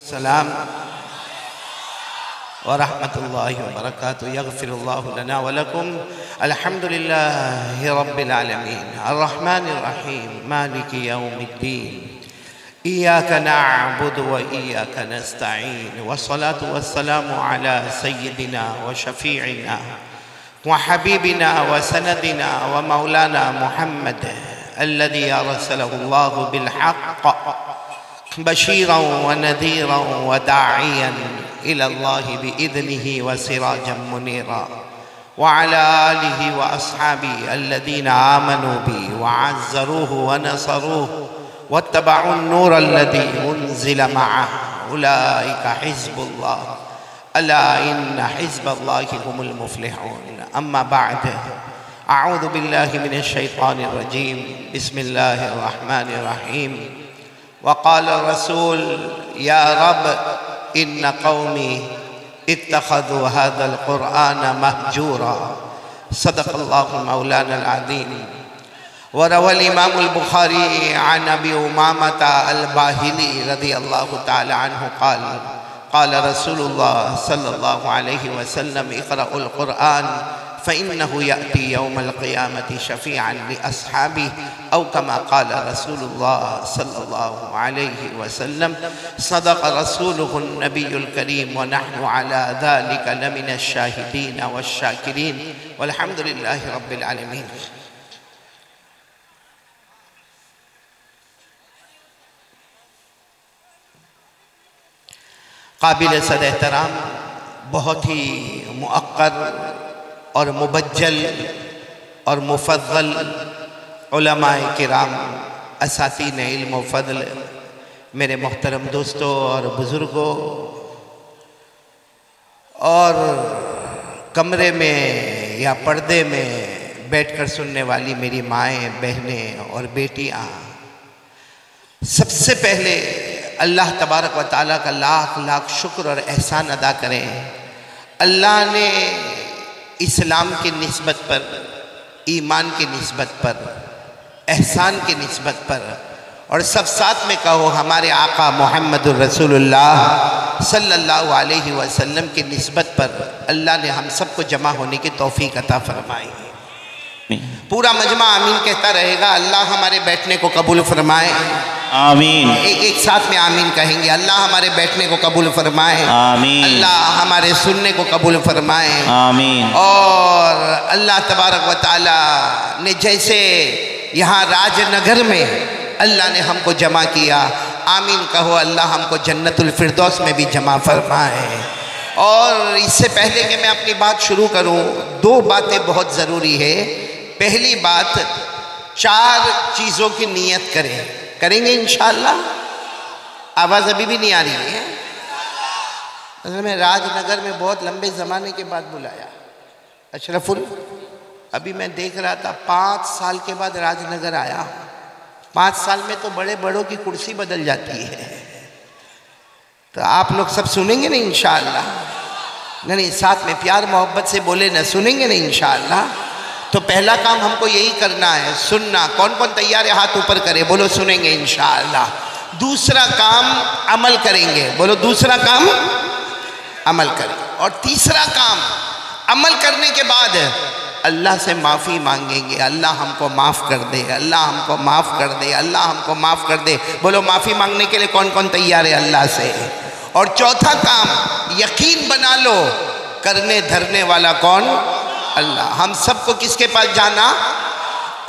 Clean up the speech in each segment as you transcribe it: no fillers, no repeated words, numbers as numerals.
السلام ورحمة الله وبركاته. يغفر الله لنا ولكم. الحمد لله رب العالمين الرحمن الرحيم مالك يوم الدين إياك نعبد وإياك نستعين والصلاة والسلام على سيدنا وشفيعنا وحبيبنا وسندنا ومولانا محمد الذي أرسله الله بالحق بشيرا ونذيرا وداعيا إلى الله بإذنه وسراجا منيرا وعلى آله وأصحابه الذين آمنوا به وعزروه ونصروه واتبعوا النور الذي أنزل معه أولئك حزب الله ألا إن حزب الله هم المفلحون. أما بعد، أعوذ بالله من الشيطان الرجيم. بسم الله الرحمن الرحيم. وقال الرسول يا رب إن قومي اتخذوا هذا القرآن مهجورا. صدق الله مولانا العظيم. وروى الإمام البخاري عن أبي أمامة الباهلي رضي الله تعالى عنه قال قال رسول الله صلى الله عليه وسلم اقرأوا القرآن فإنه يأتي يوم القيامة شفيعا لأصحابه أو كما قال رسول الله صلى الله عليه وسلم. صدق رسوله النبي الكريم ونحن على ذلك لمن الشاهدين والشاكرين والحمد لله رب العالمين. قابل صد احترام، بہت ہی مؤقر اور مبجل اور مفضل علماء کرام، اساتین علم و فضل، میرے محترم دوستوں اور بزرگوں، اور کمرے میں یا پردے میں بیٹھ کر سننے والی میری مائیں، بہنیں اور بیٹیاں، سب سے پہلے اللہ تبارک و تعالیٰ کا لاکھ لاکھ شکر اور احسان ادا کریں. اللہ نے اسلام کی نسبت پر، ایمان کی نسبت پر، احسان کی نسبت پر، اور سب ساتھ میں کہو ہمارے آقا محمد الرسول اللہ صلی اللہ علیہ وسلم کی نسبت پر، اللہ نے ہم سب کو جمع ہونے کی توفیق عطا فرمائی. پورا مجمع آمین کہتا رہے گا. اللہ ہمارے بیٹھنے کو قبول فرمائے. آمین. ایک ساتھ میں آمین کہیں گے. اللہ ہمارے بیٹھنے کو قبول فرمائے. آمین. اللہ ہمارے سننے کو قبول فرمائے. آمین. اور اللہ تبارک و تعالیٰ نے جیسے یہاں راج نگر میں اللہ نے ہم کو جمع کیا، آمین کہو. اللہ ہم کو جنت الفردوس میں بھی جمع فرمائے. اور اس سے پہلے کہ میں اپنی بات شروع کروں، دو باتیں بہت ضروری ہے. پہلی بات، 4 چیزوں کی نیت کریں گے انشاءاللہ. آواز ابھی بھی نہیں آ رہی ہے. اصل میں راج نگر میں بہت لمبے زمانے کے بعد بلایا. اشرف ابھی میں دیکھ رہا تھا 5 سال کے بعد راج نگر آیا. 5 سال میں تو بڑے بڑوں کی کرسی بدل جاتی ہے. تو آپ لوگ سب سنیں گے نا انشاءاللہ؟ نہیں، ساتھ میں پیار محبت سے بولے نا، سنیں گے نا انشاءاللہ؟ تو پہلا کام ہم کو یہی کرنا ہے، سننا. کون کون تیار ہے؟ ہاتھ اوپر کرے، بولو سنیں گے انشاءاللہ. دوسرا کام عمل کریں گے، بولو دوسرا کام عمل کریں. اور تیسرا کام عمل کرنے کے بعد اللہ سے معافی مانگیں گے. اللہ ہم کو معاف کر دے، اللہ ہم کو معاف کر دے، اللہ ہم کو معاف کر دے. بولو معافی مانگنے کے لیے کون کون تیار ہے اللہ سے؟ اور چوتھا کام، یقین بنا لو کرنے دھرنے والا کون؟ اللہ. ہم سب کو کس کے پاس جانا؟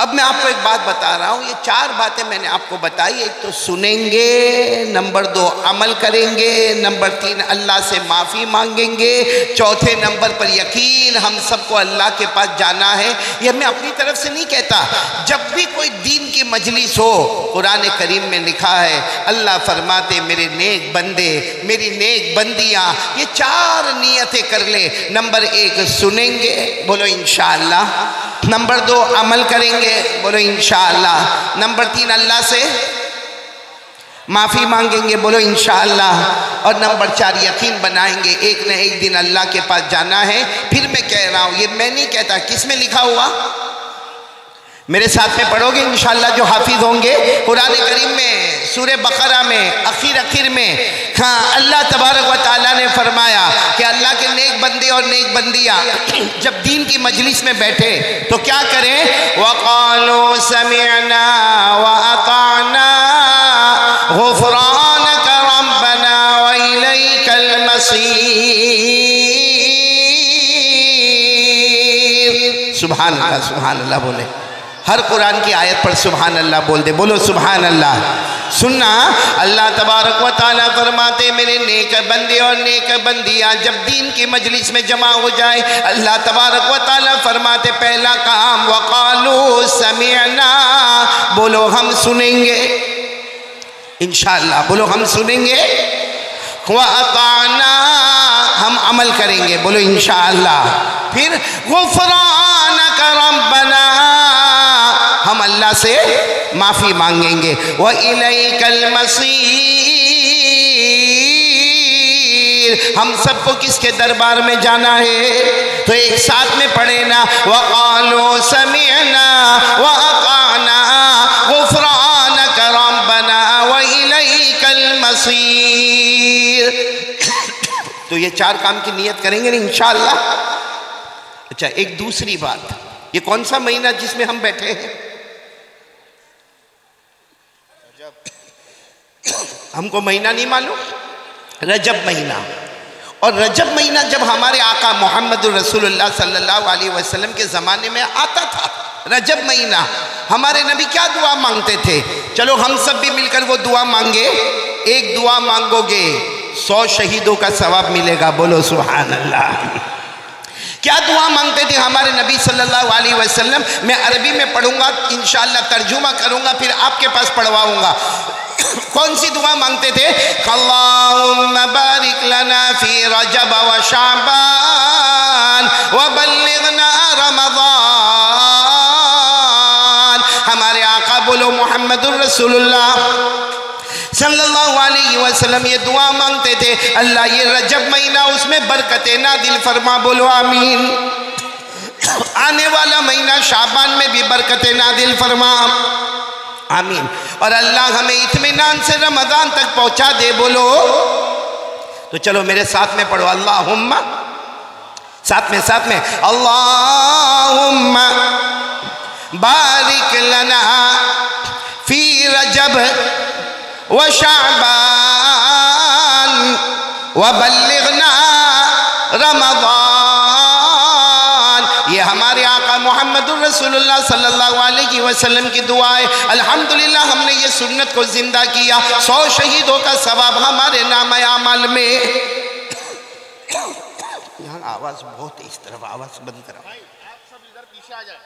اب میں آپ کو ایک بات بتا رہا ہوں. یہ 4 باتیں میں نے آپ کو بتائی. ایک تو سنیں گے، نمبر 2 عمل کریں گے، نمبر 3 اللہ سے معافی مانگیں گے، چوتھے نمبر پر یقین. ہم سب کو اللہ کے پاس جانا ہے. یہ میں اپنی طرف سے نہیں کہتا. جب بھی کوئی دین کی مجلس ہو، قرآن کریم میں لکھا ہے، اللہ فرماتے میرے نیک بندے، میری نیک بندیاں یہ 4 نیتیں کر لے. نمبر 1 سنیں گے، بولو انشاءاللہ. نمبر 2 عمل کریں گے، بولو انشاءاللہ. نمبر 3 اللہ سے معافی مانگیں گے، بولو انشاءاللہ. اور نمبر 4 یقین بنائیں گے ایک نہ ایک دن اللہ کے پاس جانا ہے. پھر میں کہہ رہا ہوں، یہ میں نہیں کہتا، کس میں لکھا ہوا؟ میرے ساتھ میں پڑھو گے انشاءاللہ جو حافظ ہوں گے؟ قرآن کریم میں سورہ بقرہ میں اخیر میں اللہ تبارک و تعالیٰ نے فرمایا کہ اللہ کے نیک بندے اور نیک بندیاں جب دین کی مجلس میں بیٹھے تو کیا کریں؟ وَقَالُوا سَمِعْنَا وَأَطَعْنَا غُفْرَانَكَ رَبَّنَا وَإِلَيْكَ الْمَصِيرُ۔ سبحان اللہ، سبحان اللہ بولے، ہر قرآن کی آیت پر سبحان اللہ بول دے، بولو سبحان اللہ۔ سننا، اللہ تبارک و تعالیٰ فرماتے میرے نیک بندے اور نیک بندیاں جب دین کی مجلس میں جمع ہو جائے، اللہ تبارک و تعالیٰ فرماتے پہلا کام وَقَالُوا سَمِعْنَا، بولو ہم سنیں گے انشاءاللہ، بولو ہم سنیں گے، وَأَطَعْنَا ہم عمل کریں گے، بولو انشاءاللہ، پھر غُفْرَانَكَ رَبَّنَا ہم اللہ سے معافی مانگیں گے، وَإِلَيْكَ الْمَصِيرُ ہم سب کو کس کے دربار میں جانا ہے؟ تو ایک ساتھ میں پڑھے نا، وَقَالُوا سَمِعْنَا وَأَطَعْنَا غُفْرَانَكَ رَبَّنَا وَإِلَيْكَ الْمَصِيرُ۔ تو یہ چار کام کی نیت کریں گے نا انشاءاللہ۔ اچھا، ایک دوسری بات، یہ کون سا مہینہ جس میں ہم بیٹھے ہیں؟ ہم کو مہینہ نہیں معلوم، رجب مہینہ۔ اور رجب مہینہ جب ہمارے آقا محمد رسول اللہ صلی اللہ علیہ وسلم کے زمانے میں آتا تھا، رجب مہینہ، ہمارے نبی کیا دعا مانگتے تھے؟ چلو ہم سب بھی مل کر وہ دعا مانگے۔ ایک دعا مانگو گے 100 شہیدوں کا ثواب ملے گا، بولو سبحان اللہ۔ کیا دعا مانگتے تھے ہمارے نبی صلی اللہ علیہ وسلم؟ میں عربی میں پڑھوں گا انشاءاللہ، ترجمہ کروں گا، پھر آپ کے پاس پڑھواؤں گا۔ کون سی دعا مانگتے تھے؟ اللہم بارک لنا فی رجب و شعبان وبلغنا رمضان۔ ہمارے آقا بولو محمد الرسول اللہ صلی اللہ علیہ وسلم یہ دعا مانگتے تھے، اللہ یہ رجب مہینہ اس میں برکتیں نازل فرما، بولو آمین۔ آنے والا مہینہ شعبان میں بھی برکتیں نازل فرما، آمین۔ اور اللہ ہمیں اطمینان سے رمضان تک پہنچا دے، بولو۔ تو چلو میرے ساتھ میں پڑھو، اللہم، ساتھ میں اللہم بارک لنا فی رجب وشعبان وبلغنا رمضان۔ یہ ہمارے آقا محمد الرسول اللہ صلی اللہ علیہ وسلم کی دعا ہے۔ الحمدللہ ہم نے یہ سنت کو زندہ کیا، 100 شہیدوں کا ثواب ہمارے نام اعمال میں۔ یہاں آواز بہت ہے، اس طرف آواز بند کرو۔ آپ سب ادھر پیچھے آ جائیں،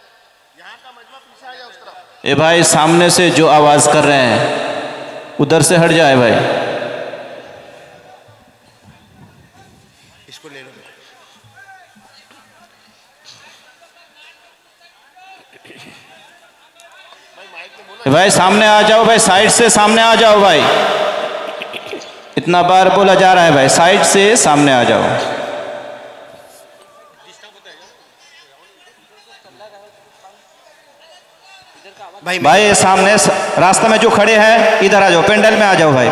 یہاں کا مجمع پیچھے آ جائے اس طرف۔ اے بھائی سامنے سے جو آواز کر رہے ہیں ادھر سے ہٹ جائے بھائی۔ اس کو لے لو۔ بھائی سامنے آ جاؤ، بھائی سائیڈ سے سامنے آ جاؤ بھائی، اتنا بار بولا جا رہا ہے بھائی، سائیڈ سے سامنے آ جاؤ۔ بھائی سامنے راستہ میں جو کھڑے ہیں ادھر آ جاؤ، پینڈل میں آ جاؤ بھائی،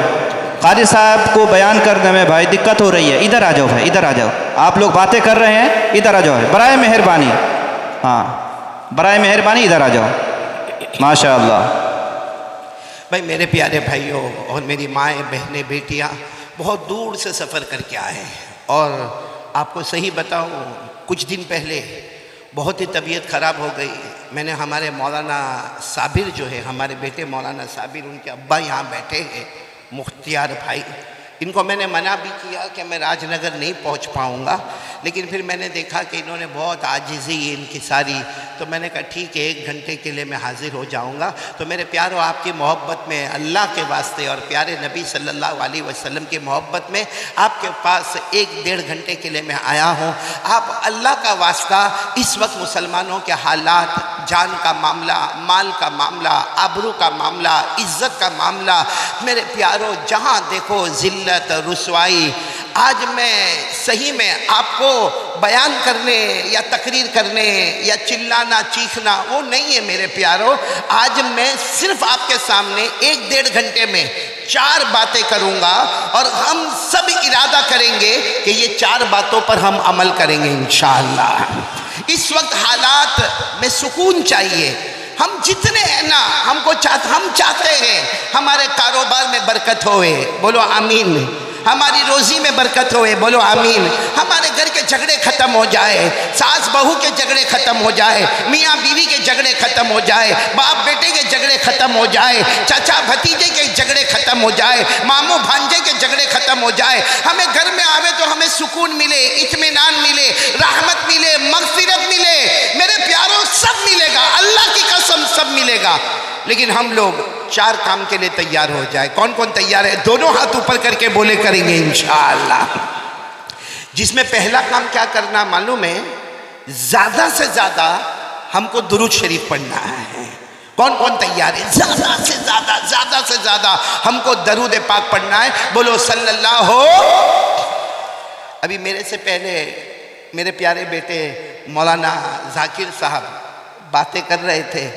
قاری صاحب کو بیان کرنے میں بھائی دقت ہو رہی ہے، ادھر آ جاؤ بھائی، ادھر آ جاؤ، آپ لوگ باتیں کر رہے ہیں، ادھر آ جاؤ برائے مہربانی، ہاں برائے مہربانی ادھر آ جاؤ، ماشاءاللہ۔ بھائی میرے پیارے بھائیوں اور میری مائیں بہنیں بیٹیاں بہت دور سے سفر کر کے آئے ہیں، اور آپ کو صحیح بتاؤں کچھ دن پہلے بہت ہی طبیعت خراب ہو گئی۔ میں نے ہمارے مولانا صابر جو ہے، ہمارے بیٹے مولانا صابر، ان کے ابا یہاں بیٹھے ہیں، مختیار بھائی، ان کو میں نے منع بھی کیا کہ میں راج نگر نہیں پہنچ پاؤں گا، لیکن پھر میں نے دیکھا کہ انہوں نے بہت عاجزی ان کی ساری، تو میں نے کہا ٹھیک ہے 1 گھنٹے کے لیے میں حاضر ہو جاؤں گا۔ تو میرے پیاروں، آپ کی محبت میں، اللہ کے واسطے اور پیارے نبی صلی اللہ علیہ وسلم کی محبت میں آپ کے پاس 1-1.5 گھنٹے کے لیے میں آیا ہوں۔ آپ اللہ کا واسطہ اس وقت مسلمانوں کے حالات، جان کا معاملہ، مال کا معاملہ، آبرو کا معاملہ، عزت کا معاملہ، میرے پیاروں جہاں دیکھو ذلت، رسوائی، آج میں صحیح میں آپ کو بیان کرنے یا تقریر کرنے یا چلانا چیخنا وہ نہیں ہے میرے پیارو. آج میں صرف آپ کے سامنے 1-1.5 گھنٹے میں 4 باتیں کروں گا اور ہم سب ارادہ کریں گے کہ یہ 4 باتوں پر ہم عمل کریں گے انشاءاللہ. اس وقت حالات میں سکون چاہیے. ہم جتنے ہیں نا ہم چاہتے ہیں ہمارے کاروبار میں برکت ہوئے، بولو آمین. ہماری روزی میں برکت ہوئے، بولو آمین. ہمارے گھر کے جھگڑے ختم ہو جائے، ساس بہو کے جھگڑے ختم ہو جائے، میاں بیوی کے جھگڑے ختم ہو جائے، باپ بیٹے کے جھگڑے ختم ہو جائے، چچا بھتیجے کے جھگڑے ختم ہو جائے، ماموں بھانجے کے جھگڑے ختم ہو جائے. ہمیں گھر میں آوے تو ہمیں سکون ملے، اطمینان ملے، رحمت ملے، مغفرت ملے. میرے پیاروں سب ملے گا، اللہ کی قسم سب ملے گا. لیکن ہم لوگ 4 کام کے لیے تیار ہو جائے. کون کون تیار ہے؟ دونوں ہاتھ اوپر کر کے بولے کریں گے انشاءاللہ. جس میں پہلا کام کیا کرنا معلوم ہے؟ زیادہ سے زیادہ ہم کو درود شریف پڑھنا ہے. کون کون تیار ہے؟ زیادہ سے زیادہ ہم کو درود پاک پڑھنا ہے. بولو صلی اللہ ہو. ابھی میرے سے پہلے میرے پیارے بیٹے مولانا ذاکر صاحب باتیں کر رہے تھے.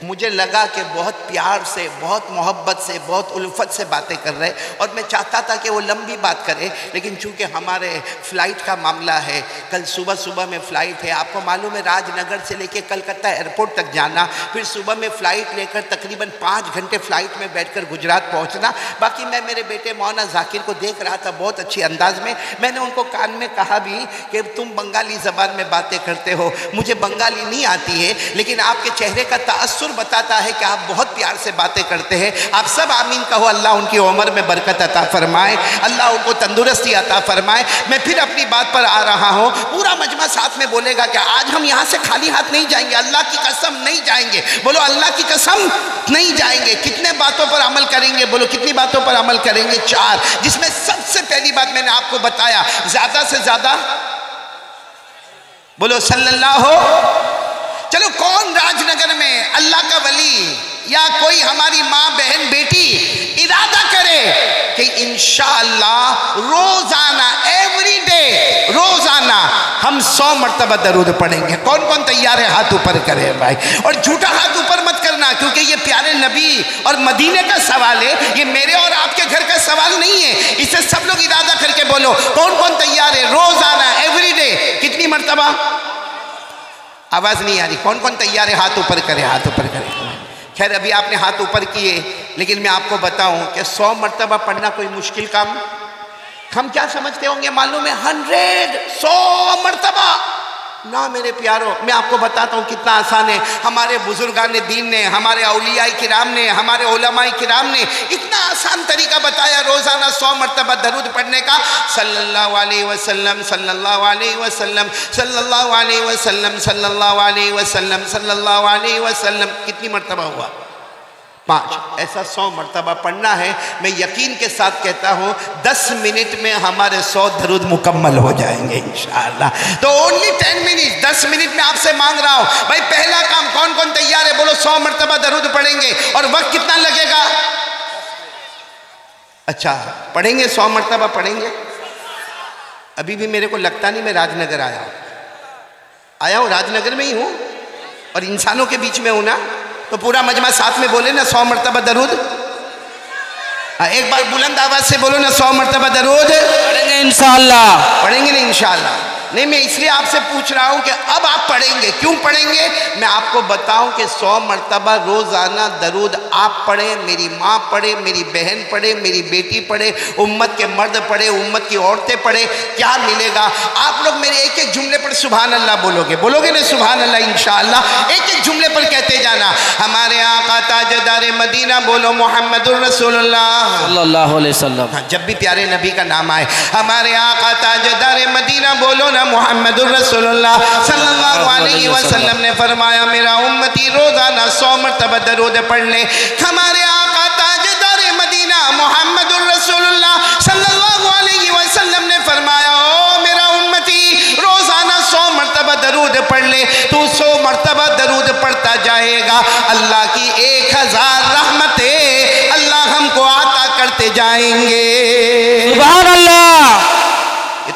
مجھے لگا کہ بہت پیار سے، بہت محبت سے، بہت الفت سے باتیں کر رہے، اور میں چاہتا تھا کہ وہ لمبی بات کرے، لیکن چونکہ ہمارے فلائٹ کا معاملہ ہے، کل صبح میں فلائٹ ہے. آپ کو معلوم ہے راج نگر سے لے کے کلکتہ ایئرپورٹ تک جانا، پھر صبح میں فلائٹ لے کر تقریباً 5 گھنٹے فلائٹ میں بیٹھ کر گجرات پہنچنا. باقی میں میرے بیٹے مولانا ذاکر کو دیکھ رہا تھا بہت اچھی انداز میں. میں نے ان کو کان میں کہا بھی کہ تم بنگالی زبان میں باتیں کرتے ہو، مجھے بنگالی نہیں آتی ہے، لیکن آپ کے چہرے کا تأثر بتاتا ہے کہ آپ بہت پیار سے باتیں کرتے ہیں. آپ سب آمین کہو. اللہ ان کی عمر میں برکت عطا فرمائے، اللہ ان کو تندرستی عطا فرمائے. میں پھر اپنی بات پر آ رہا ہوں. پورا مجمع ساتھ میں بولے گا کہ آج ہم یہاں سے خالی ہاتھ نہیں جائیں گے، اللہ کی قسم نہیں جائیں گے. بولو اللہ کی قسم نہیں جائیں گے. کتنے باتوں پر عمل کریں گے؟ بولو کتنی باتوں پر عمل کریں گے؟ 4. جس میں سب سے پہلی بات میں نے آپ کو بتایا، زیادہ سے زیادہ بولو صلی اللہ ہو. چلو کون راج نگر میں اللہ کا ولی یا کوئی ہماری ماں بہن بیٹی ارادہ کرے کہ انشاءاللہ روزانہ ایوری ڈے روزانہ ہم 100 مرتبہ درود پڑھیں گے؟ کون کون تیار ہے؟ ہاتھ اوپر کرے بھائی. اور جھوٹا ہاتھ اوپر مت کرنا، کیونکہ یہ پیارے نبی اور مدینے کا سوال ہے، یہ میرے اور آپ کے گھر کا سوال نہیں ہے. اسے سب لوگ ارادہ کر کے بولو کون کون تیار ہے روزانہ ایوری ڈے کتنی مرتبہ؟ آواز نہیں آ رہی. کون کون تیار ہے؟ ہاتھ اوپر کرے، ہاتھ اوپر کرے. خیر ابھی آپ نے ہاتھ اوپر کیے، لیکن میں آپ کو بتاؤں کہ 100 مرتبہ پڑھنا کوئی مشکل کام؟ ہم کیا سمجھتے ہوں گے معلوم ہے؟ 100 مرتبہ نا میرے پیاروں. میں آپ کو بتاتا ہوں کتنا آسان ہے. ہمارے بزرگان دین نے، ہمارے اولیاء کرام نے، ہمارے علماء کرام نے اتنا آسان طریقہ بتایا روزانہ 100 مرتبہ درود پڑھنے کا. صلی اللہ علیہ وسلم، صلی اللہ علیہ وسلم، صلی اللہ علیہ وسلم، صلی اللہ علیہ وسلم، صلی اللہ علیہ وسلم. کتنی مرتبہ ہوا؟ 5. ایسا 100 مرتبہ پڑھنا ہے. میں یقین کے ساتھ کہتا ہوں 10 منٹ میں ہمارے 100 درود مکمل ہو جائیں گے انشاءاللہ. تو اونلی 10 منٹ، 10 منٹ میں آپ سے مانگ رہا ہوں بھائی پہلا کام کون کون تیار ہے؟ بولو 100 مرتبہ درود پڑھیں گے. اور وقت کتنا لگے گا؟ اچھا پڑھیں گے 100 مرتبہ پڑھیں گے. ابھی بھی میرے کو لگتا نہیں میں راج نگر آیا ہوں راج نگر میں ہی ہوں اور انسانوں کے بیچ میں ہوں نا. تو پورا مجمع ساتھ میں بولے نا 100 مرتبہ درود. ایک بار بلند آواز سے بولو نا 100 مرتبہ درود پڑھیں گے انشاءاللہ. پڑھیں گے نا انشاءاللہ. نہیں میں اس لیے آپ سے پوچھ رہا ہوں کہ اب آپ پڑھیں گے. کیوں پڑھیں گے؟ میں آپ کو بتاؤں کہ 100 مرتبہ روزانہ درود آپ پڑھیں، میری ماں پڑھے، میری بہن پڑھے، میری بیٹی پڑھے، امت کے مرد پڑھے، امت کی عورتیں پڑھے. کیا ملے گا؟ آپ لوگ میرے ایک ایک جملے پر سبحان اللہ بولو گے نا سبحان اللہ انشاءاللہ. ایک ایک جملے پر کہتے جانا. ہمارے آقا تاجدار مدینہ بولو محمد الرسول اللہ صلی اللہ علیہ وسلم. جب بھی پیارے نبی کا نام آئے ہمارے آقا تاجدار مدینہ بولو نا محمد الرسول اللہ صلی اللہ علیہ وسلم نے فرمایا میرا امتی روزانہ 100 مرتبہ درود پڑھ لے. ہمارے آقا تاجدار مدینہ محمد الرسول اللہ صلی اللہ علیہ وسلم نے فرمایا او میرا امتی روزانہ 100 مرتبہ درود پڑھ لے. تو 100 مرتبہ درود پڑھتا جائے گا اللہ کی 1000 رحمتیں اللہ ہم کو عطا کرتے جائیں گے. سبحان اللہ.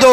2,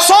100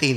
3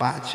5।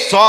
100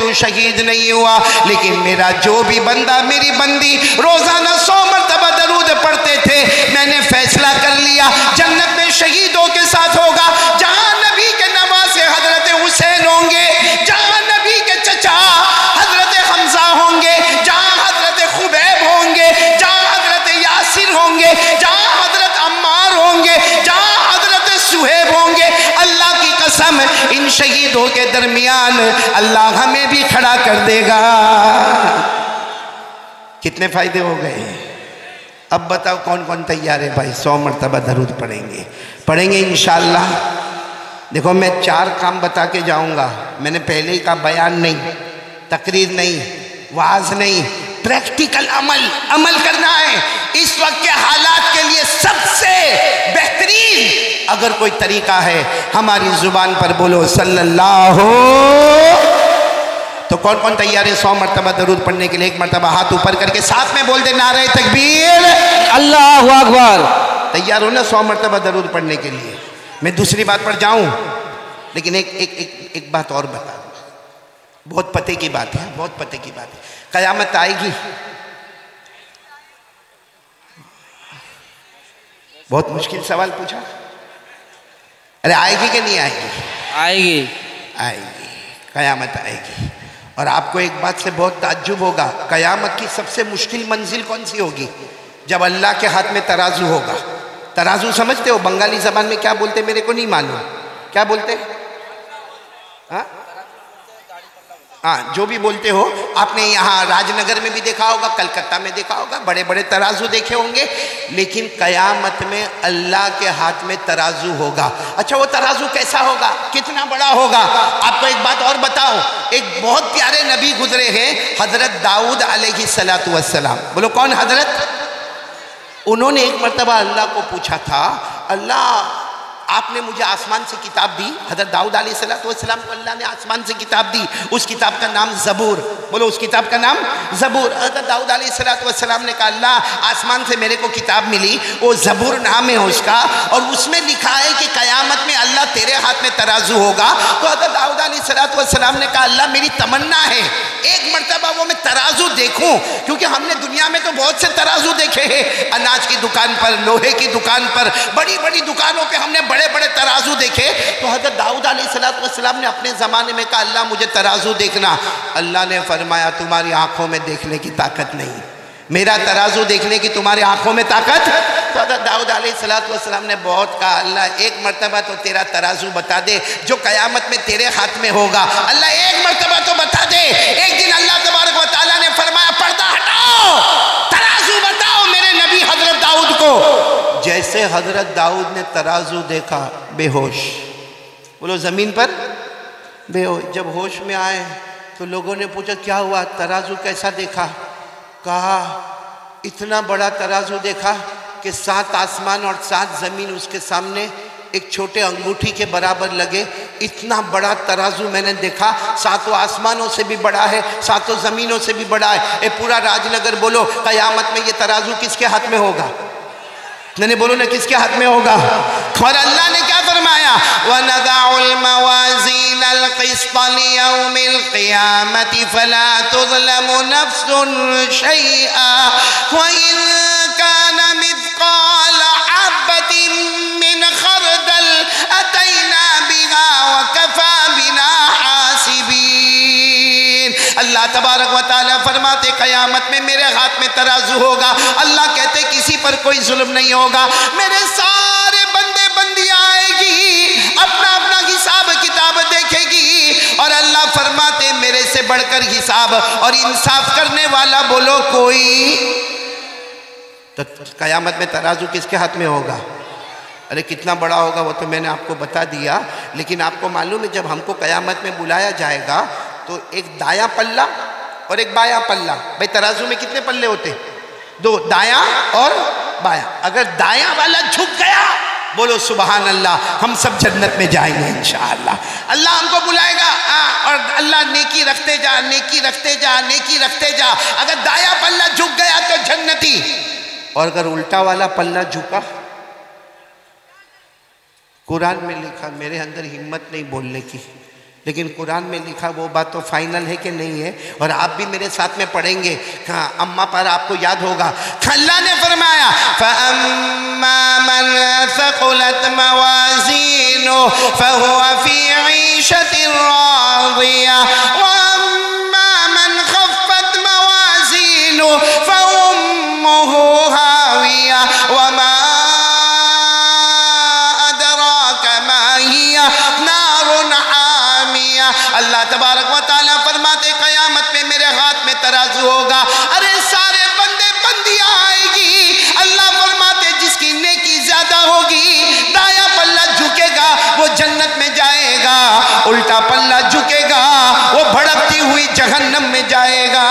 تو شہید نہیں ہوا، لیکن میرا جو بھی بندہ میری بندی روزانہ 100 مرتبہ درود پڑھتے تھے، میں نے فیصلہ کر لیا جنت میں شہیدوں کے ساتھ ہوگا، جہاں نبی کے نواسے حضرت حسین ہوں گے، جہاں نبی کے چچا حضرت حمزہ ہوں گے، جہاں حضرت خبیب ہوں گے، جہاں حضرت یاسر ہوں گے، جہاں حضرت عمار ہوں گے، جہاں حضرت صہیب ہوں گے، اللہ کی قسم ان شہیدوں کے درمیان اللہ ہمیں بھی کھڑا کر دے گا۔ کتنے فائدے ہو گئے؟ اب بتاؤ کون کون تیار ہے بھائی 100 مرتبہ درود پڑھیں گے انشاءاللہ۔ دیکھو میں 4 کام بتا کے جاؤں گا، میں نے پہلے ہی کہا بیان نہیں، تقریر نہیں، وعظ نہیں، پریکٹیکل عمل کرنا ہے۔ اس وقت کے حالات کے لیے سب سے بہترین اگر کوئی طریقہ ہے ہماری زبان پر بولو صلی اللہ، تو کون کون تیار ہے 100 مرتبہ درود پڑھنے کے لیے؟ ایک مرتبہ ہاتھ اوپر کر کے ساتھ میں بول دے نعرہ تکبیر، اللہ اکبر۔ تیار ہو نا 100 مرتبہ درود پڑھنے کے لیے؟ میں دوسری بات پر جاؤں، لیکن ایک بات اور بتا دوں، بہت پتے کی بات ہے، بہت پتے کی بات ہے۔ قیامت آئے گی؟ بہت مشکل سوال پوچھا، ارے آئے گی کہ نہیں آئے گی؟ آئے گی، آئے گی، قیامت آئے گی۔ اور آپ کو ایک بات سے بہت تعجب ہوگا، قیامت کی سب سے مشکل منزل کون سی ہوگی؟ جب اللہ کے ہاتھ میں ترازو ہوگا۔ ترازو سمجھتے ہو؟ بنگالی زبان میں کیا بولتے میرے کو نہیں معلوم، کیا بولتے؟ ہاں جو بھی بولتے ہو، آپ نے یہاں راج نگر میں بھی دیکھا ہوگا، کلکتہ میں دیکھا ہوگا، بڑے بڑے ترازو دیکھے ہوں گے، لیکن قیامت میں اللہ کے ہاتھ میں ترازو ہوگا۔ اچھا وہ ترازو کیسا ہوگا؟ کتنا بڑا ہوگا؟ آپ کو ایک بات اور بتاؤ، ایک بہت پیارے نبی گزرے ہیں، حضرت داؤد علیہ السلام۔ بولو کون حضرت؟ انہوں نے ایک مرتبہ اللہ کو پوچھا تھا، اللہ آپ نے مجھے آسمان سے کتاب دی۔ حضرت داؤد علیہ السلام کو اللہ نے آسمان سے کتاب دی، اس کتاب کا نام زبور۔ بولو اس کتاب کا نام زبور۔ حضرت داؤد علیہ السلام نے کہا اللہ آسمان سے میرے کو کتاب ملی، وہ زبور نام ہے اس کا، اور اس میں لکھا ہے کہ قیامت میں اللہ تیرے ہاتھ میں ترازو ہوگا۔ تو حضرت داؤد علیہ السلام نے کہا اللہ میری تمنا ہے ایک مرتبہ وہ میں ترازو دیکھوں، کیونکہ ہم نے دنیا میں تو بہت سے ترازو دیکھے ہیں، اناج کی دکان پر، لوہے کی دکان پر، بڑی بڑی دکانوں پہ ہم نے بڑے بڑے ترازو دیکھے۔ تو حضرت داؤد علیہ السلام نے اپنے زمانے میں کہا اللہ مجھے ترازو دیکھنا۔ اللہ نے فرمایا تمہاری آنکھوں میں دیکھنے کی طاقت نہیں، میرا ترازو دیکھنے کی تمہاری آنکھوں میں طاقت۔ تو حضرت داؤد علیہ السلام نے بہت کہا اللہ ایک مرتبہ تو تیرا ترازو بتا دے جو قیامت میں تیرے ہاتھ میں ہوگا، اللہ ایک مرتبہ تو بتا دے۔ ایک دن اللہ تبارک و تعالیٰ نے فرمایا پردہ ہٹاؤ، ترازو بتاؤ میرے نبی حضرت داؤد کو۔ جیسے حضرت داؤد نے ترازو دیکھا بے ہوش، بولو زمین پر بے ہوش۔ جب ہوش میں آئے تو لوگوں نے پوچھا کیا ہوا، ترازو کیسا دیکھا؟ کہا اتنا بڑا ترازو دیکھا کہ 7 آسمان اور 7 زمین اس کے سامنے ایک چھوٹے انگوٹھی کے برابر لگے، اتنا بڑا ترازو میں نے دیکھا، 7 آسمانوں سے بھی بڑا ہے، 7 زمینوں سے بھی بڑا ہے۔ اے پورا راج نگر بولو قیامت میں یہ ترازو کس کے ہاتھ میں ہوگا؟ نہیں بولو نا کس کے ہاتھ میں ہوگا؟ اور اللہ نے کیا فرمایا وَنَضَعُ الْمَوَازِينَ الْقِسْطَ لِيَوْمِ الْقِيَامَةِ فَلَا تُظْلَمُ نَفْسٌ شَيْئًا وَإِن كَانَ مِثْقَالَ حَبَّةٍ مِّنْ خَرْدَلٍ أَتَيْنَا بِهَا وَكَفَى بِنَا حَاسِبِينَ۔ اللہ تبارک و تعالیٰ فرماتے قیامت میں میرے ہاتھ میں ترازو ہوگا، اللہ کہتے کسی پر کوئی ظلم نہیں ہوگا، میرے سارے بندے بندیاں آئے گی، اپنا اپنا حساب کتاب دیکھے گی، اور اللہ فرماتے میرے سے بڑھ کر حساب اور انصاف کرنے والا بولو کوئی؟ تو قیامت میں ترازو کس کے ہاتھ میں ہوگا؟ ارے کتنا بڑا ہوگا وہ تو میں نے آپ کو بتا دیا، لیکن آپ کو معلوم ہے جب ہم کو قیامت میں بلایا جائے گا تو ایک دایاں پلہ اور ایک بایاں پلہ، بھئی ترازو میں کتنے پلے ہوتے؟ 2، دایاں اور بایاں۔ اگر دایاں والا جھک گیا بولو سبحان اللہ، ہم سب جنت میں جائیں گے انشاءاللہ۔ اللہ ہم کو بلائے گا اور اللہ نیکی رکھتے جا، نیکی رکھتے جا، نیکی رکھتے جا۔ اگر دایاں پلہ جھک گیا تو جنتی، اور اگر الٹا والا پلہ جھکا، قرآن میں لکھا، میرے اندر ہمت نہیں بولنے کی، لیکن قرآن میں لکھا وہ بات تو فائنل ہے کہ نہیں ہے؟ اور آپ بھی میرے ساتھ میں پڑھیں گے. اما پر آپ کو یاد ہوگا اللہ نے فرمایا فَأَمَّا مَنْ ثَقُلَتْ مَوَازِينُهُ فَهُوَ فِي عِيشَةٍ رَاضِيَةٍ وَأَمَّا مَنْ خَفَّتْ مَوَازِينُهُ فَأُمُّهُ هَاوِيَةٌ وَمَا أَدْرَاكَ مَا هِيَ نَارٌ حَامِيَةٌ. اللہ تبارک و تعالیٰ فرماتے قیامت میں میرے ہاتھ میں ترازو ہوگا. ارے سارے بندے بندیاں آئے گی. اللہ فرماتے جس کی نیکی زیادہ ہوگی دایاں پلہ جھکے گا وہ جنت میں جائے گا, الٹا پلہ جھکے گا وہ بھڑکتی ہوئی جہنم میں جائے گا.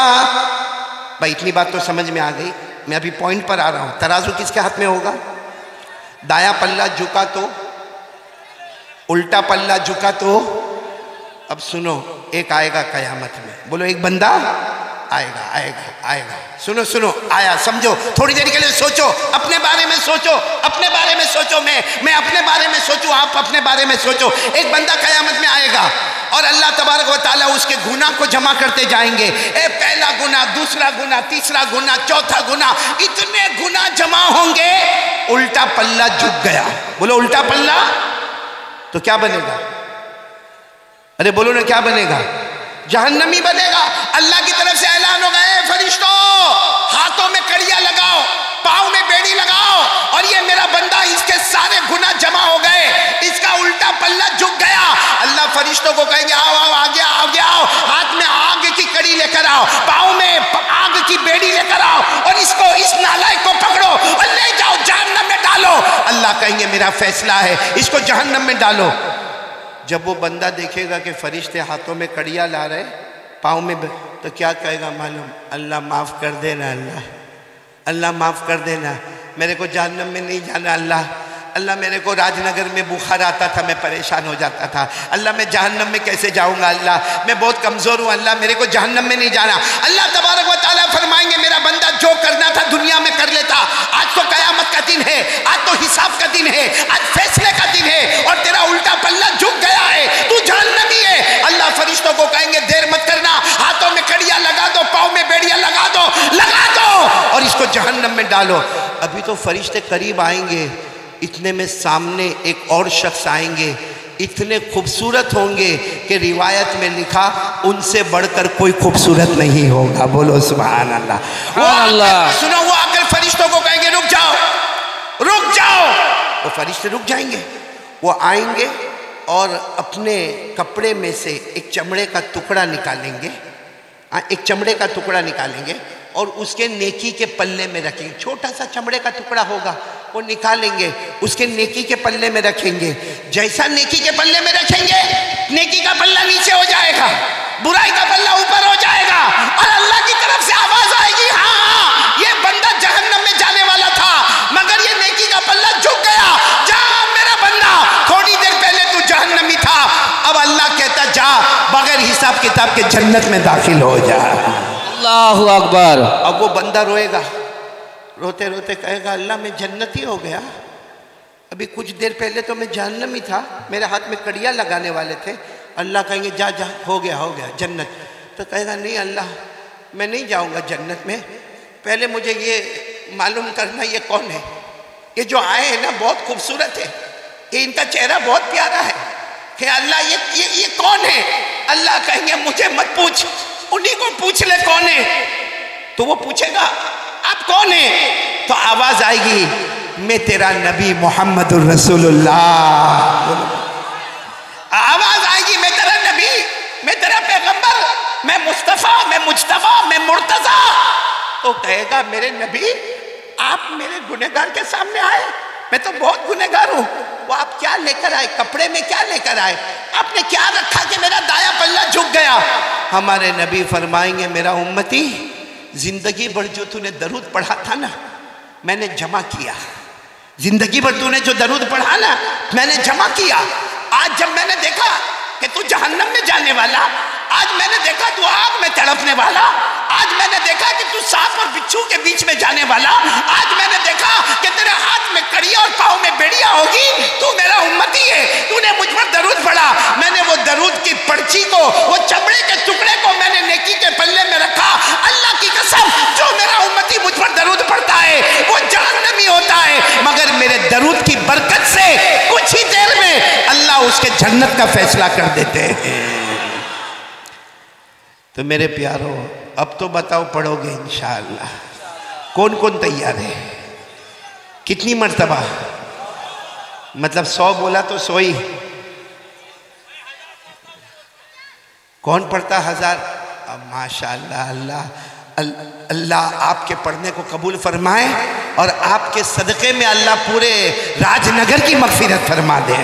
بھائی اتنی بات تو سمجھ میں آ گئی. میں ابھی پوائنٹ پر آ رہا ہوں. ترازو کس کے ہاتھ میں ہوگا؟ دایاں پلہ جھکا تو, الٹا پلہ جھکا تو. اب سنو, ایک آئے گا قیامت میں. بولو ایک بندہ آئے گا, آئے گا, آئے گا. سنو سنو, آیا سمجھو, تھوڑی دیر کے لیے سوچو, اپنے بارے میں سوچو, اپنے بارے میں سوچو, میں اپنے بارے میں سوچوں, آپ اپنے بارے میں سوچو. ایک بندہ قیامت میں آئے گا اور اللہ تبارک و تعالیٰ اس کے گناہ کو جمع کرتے جائیں گے. پہلا گناہ, دوسرا گناہ, تیسرا گناہ, چوتھا گناہ, اتنے گناہ جمع ہوں گے. الٹا پلہ جھک گیا. بولو الٹا پلہ تو کیا بنے گا؟ ارے بولو نا کیا بنے گا؟ جہنمی بنے گا. اللہ کی طرف سے اعلان ہو گئے فرشتوں ہاتھوں میں کڑیاں لگاؤ, پاؤں میں بیڑی لگاؤ, اور یہ میرا بندہ اس کے سارے گناہ جمع ہو گئے, اس کا الٹا پلہ جھک گیا. اللہ فرشتوں کو کہیں گے آؤ آؤ آگے آؤ آگے آؤ, ہاتھ میں آگ کی کڑی لے کر آؤ, پاؤں میں آگ کی بیڑی لے کر آؤ, اور اس نالائق کو پکڑو اور لے جاؤ جہنم میں ڈالو. اللہ کہیں گے میرا فیصلہ ہے, اس کو جہنم میں ڈالو. جب وہ بندہ دیکھے گا کہ فرشتے ہاتھوں میں کڑیاں لا رہے, پاؤں میں, تو کیا کہے گا معلوم؟ اللہ معاف کر دینا, اللہ معاف کر دینا, میرے کو جہنم میں نہیں جانا. اللہ میرے کو راج نگر میں بخار آتا تھا, میں پریشان ہو جاتا تھا. اللہ میں جہنم میں کیسے جاؤں گا؟ اللہ میں بہت کمزور ہوں, اللہ میرے کو جہنم میں نہیں جانا. اللہ تبارک و تعالیٰ فرمائیں گے میرا بندہ جو کرنا تھا دنیا میں کر لیتا, آج تو قیامت کا دن ہے, آج تو حساب کا دن ہے, آج فیصلے کا دن ہے, اور تیرا الٹا پلہ جھک گیا ہے, تو جہنمی ہے. اللہ فرشتوں کو کہیں گے دیر مت کرنا, ہاتھوں میں کڑیاں لگا دو, پاؤں میں بیڑیاں لگا دو, اور اس کو جہنم میں ڈالو. ابھی تو فرشتے قریب آئیں گے, اتنے میں سامنے ایک اور شخص آئیں گے, اتنے خوبصورت ہوں گے کہ روایت میں لکھا ان سے بڑھ کر کوئی خوبصورت نہیں ہوگا. بولو سبحان اللہ. سنو, وہ آ کر فرشتوں کو کہیں گے رک جاؤ, رک جاؤ. وہ فرشتے رک جائیں گے, وہ آئیں گے اور اپنے کپڑے میں سے ایک چمڑے کا ٹکڑا نکالیں گے, ایک چمڑے کا ٹکڑا نکالیں گے اور اس کے نیکی کے پلے میں رکھیں گے. چھوٹا سا چمڑے کا ٹکڑا ہوگا, وہ نکالیں گے, اس کے نیکی کے پلے میں رکھیں گے. جیسا نیکی کے پلے میں رکھیں گے, نیکی کا پلہ نیچے ہو جائے گا, برائی کا پلہ اوپر ہو جائے گا, اور اللہ کی طرف سے آواز آئے گی ہاں یہ بندہ جہنم میں جانے والا تھا مگر یہ نیکی کا پلہ جھک گیا. جا میرا بندہ, تھوڑی دیر پہلے تو جہنمی تھا, اب اللہ کہتا جا بغیر حساب کتاب کے جنت میں داخل ہو جا. اللہ اکبر. اب وہ بندہ روئے گا, روتے روتے کہے گا اللہ میں جنتی ہو گیا, ابھی کچھ دیر پہلے تو میں جہنمی تھا, میرے ہاتھ میں کڑیاں لگانے والے تھے. اللہ کہیں گے جا جا, ہو گیا جنت. تو کہے گا نہیں اللہ میں نہیں جاؤں گا جنت میں, پہلے مجھے یہ معلوم کرنا یہ کون ہے, یہ جو آئے ہیں نا بہت خوبصورت ہے, یہ ان کا چہرہ بہت پیارا ہے, کہ اللہ یہ کون ہے؟ اللہ کہیں گے مجھے مت پوچھ, انہی کو پوچھ لے کون ہے. تو وہ پوچھے گا آپ کون ہیں؟ تو آواز آئے گی میں تیرا نبی محمد الرسول اللہ. آواز آئے گی میں تیرا نبی, میں تیرا پیغمبر, میں مصطفیٰ, میں مجتبیٰ, میں مرتضیٰ. تو کہے گا میرے نبی آپ میرے گنہگار کے سامنے آئے, میں تو بہت گنہگار ہوں. وہ آپ کیا لے کر آئے, کپڑے میں کیا لے کر آئے, آپ نے کیا رکھا کہ میرا دایاں پلہ جھک گیا؟ ہمارے نبی فرمائیں گے میرا امتی زندگی بھر جو تو نے درود پڑھا تھا نا میں نے جمع کیا, زندگی بھر تو نے جو درود پڑھا نا میں نے جمع کیا. آج جب میں نے دیکھا کہ تو جہنم میں جانے والا، آج میں نے دیکھا تو آگ میں تڑپنے والا، آج میں نے دیکھا کہ تو سانپ اور بچھو کے بیچ میں جانے والا، آج میں نے دیکھا کہ تیرے ہاتھ میں کڑیا اور پاؤں میں بیڑیا ہوگی، تو میرا امتی ہے، تو نے مجھ پر درود پڑھا، میں نے وہ درود کی پرچی کو، وہ چمڑے کے ٹکڑے کو میں نے نیکی کے پلے میں رکھا۔ اللہ کی قسم، جو میرا امتی مجھ پر درود پڑھتا ہے وہ جہنمی ہوتا ہے، مگر میرے درود کی برکت سے کچھ ہی دیر میں اللہ اس کے جنت کا فیصلہ کر دیتے ہیں۔ تو میرے پیارو، اب تو بتاؤ پڑھو گے انشاءاللہ؟ کون کون تیار ہے؟ کتنی مرتبہ؟ مطلب 100 بولا تو 100 ہی؟ کون پڑھتا 1000؟ ماشاءاللہ، اللہ آپ کے پڑھنے کو قبول فرمائے اور آپ کے صدقے میں اللہ پورے راج نگر کی مغفرت فرما دے۔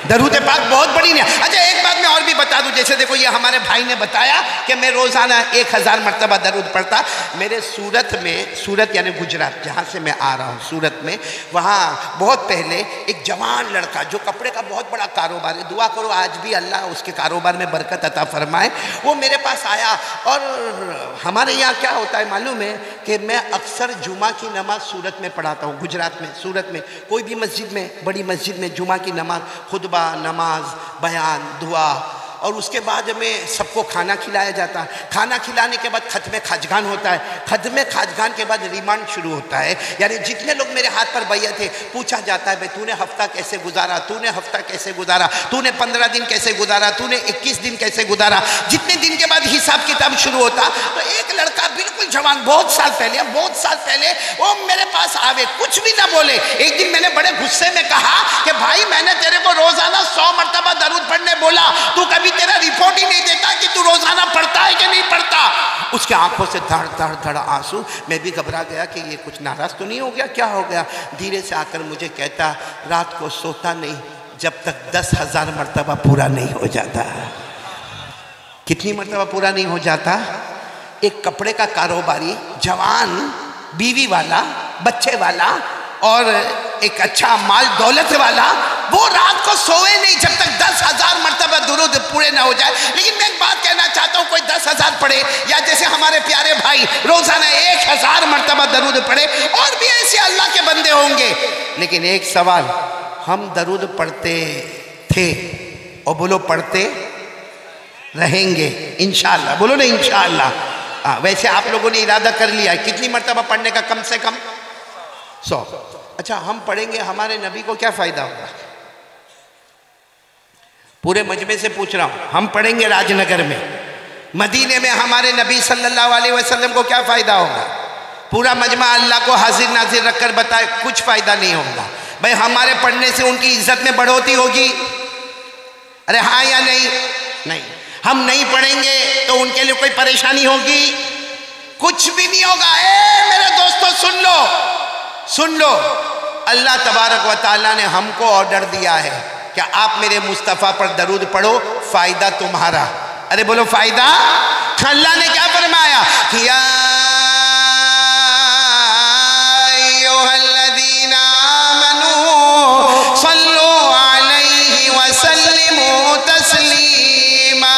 درود پاک بہت بڑی نہیں۔ اچھا ایک بات میں اور بھی بتا دوں، جیسے دیکھو یہ ہمارے بھائی نے بتایا کہ میں روزانہ 1000 مرتبہ درود پڑھتا۔ میرے سورت میں، سورت یعنی گجرات جہاں سے میں آ رہا ہوں، سورت میں، وہاں بہت پہلے ایک جوان لڑکا جو کپڑے کا بہت بڑا کاروبار ہے، دعا کرو آج بھی اللہ اس کے کاروبار میں برکت عطا فرمائے، وہ میرے پاس آیا۔ اور ہمارے یہاں کیا ہوتا ہے معلوم ہے کہ میں اکثر جمعہ کی نماز سورت میں پڑھاتا ہوں، گجرات میں، سورت میں، کوئی بھی مسجد میں، بڑی مسجد میں جمعہ کی نماز، خطبہ، نماز، بیان، دعا، اور اس کے بعد میں سب کو کھانا کھلایا جاتا ہے۔ کھانا کھلانے کے بعد ختم خاجگان ہوتا ہے، ختم خاجگان کے بعد ریمانڈ شروع ہوتا ہے، یعنی جتنے لوگ میرے ہاتھ پر بیعت تھے پوچھا جاتا ہے بھئی تو نے ہفتہ کیسے گزارا، تو نے ہفتہ کیسے گزارا، تو نے 15 دن کیسے گزارا، تو نے 21 دن کیسے گزارا۔ جتنے دن کے بعد حساب کتاب شروع ہوتا، تو ایک لڑکا بالکل جوان، بہت سال پہلے وہ میرے پاس آوے، کچھ بھی نہ بولے۔ ایک دن میں نے بڑے غصے میں کہا کہ بھائی میں نے تیرے کو روزانہ 100 مرتبہ درود پڑھنے بولا، تو کبھی تیرا رپورٹ ہی نہیں دیتا کہ تو روزانہ پڑھتا ہے کہ نہیں پڑھتا۔ اس کے آنکھوں سے دھڑ دھڑ آنسو۔ میں بھی گھبرا گیا کہ یہ کچھ ناراض تو نہیں ہو گیا، کیا ہو گیا؟ دھیرے سے آ کر مجھے کہتا رات کو سوتا نہیں جب تک 10,000 مرتبہ پورا نہیں ہو جاتا۔ کتنی مرتبہ پورا نہیں ہو جاتا؟ ایک کپڑے کا کاروباری، جوان، بیوی والا، بچے والا اور ایک اچھا مال دولت والا، وہ رات کو سوئے نہیں جب تک 10,000 مرتبہ درود پورے نہ ہو جائے۔ لیکن میں ایک بات کہنا چاہتا ہوں، کوئی 10,000 پڑھے یا جیسے ہمارے پیارے بھائی روزانہ 1,000 مرتبہ درود پڑھے، اور بھی ایسے اللہ کے بندے ہوں گے۔ لیکن ایک سوال، ہم درود پڑھتے تھے اور بولو پڑھتے رہیں گے انشاءاللہ، بولو نا انشاءاللہ۔ ویسے آپ لوگوں نے ارادہ کر لیا ہے کتنی مرتبہ پڑھنے کا؟ کم سے کم 100۔ اچھا ہم پڑھیں گے، ہمارے نبی کو کیا فائدہ ہوگا؟ پورے مجمع سے پوچھ رہا ہوں، ہم پڑھیں گے راج نگر میں، مدینے میں ہمارے نبی صلی اللہ علیہ وسلم کو کیا فائدہ ہوگا؟ پورا مجمع اللہ کو حاضر ناظر رکھ کر بتائے کچھ فائدہ نہیں ہوگا۔ بھئی ہمارے پڑھنے سے ان کی عزت میں بڑھوتی ہوگی؟ ارے ہاں یا نہیں؟ نہیں۔ ہم نہیں پڑھیں گے تو ان کے لیے کوئی پریشانی ہوگی؟ کچھ بھی نہیں ہوگا۔ اے میرے دوستو سن لو، اللہ تبارک و تعالیٰ نے ہم کو آرڈر دیا ہے کہ آپ میرے مصطفیٰ پر درود پڑھو، فائدہ تمہارا۔ ارے بولو فائدہ۔ اللہ نے کیا فرمایا؟ یا ایھا الذین آمنوا صلوا علیہ وسلموا تسلیما۔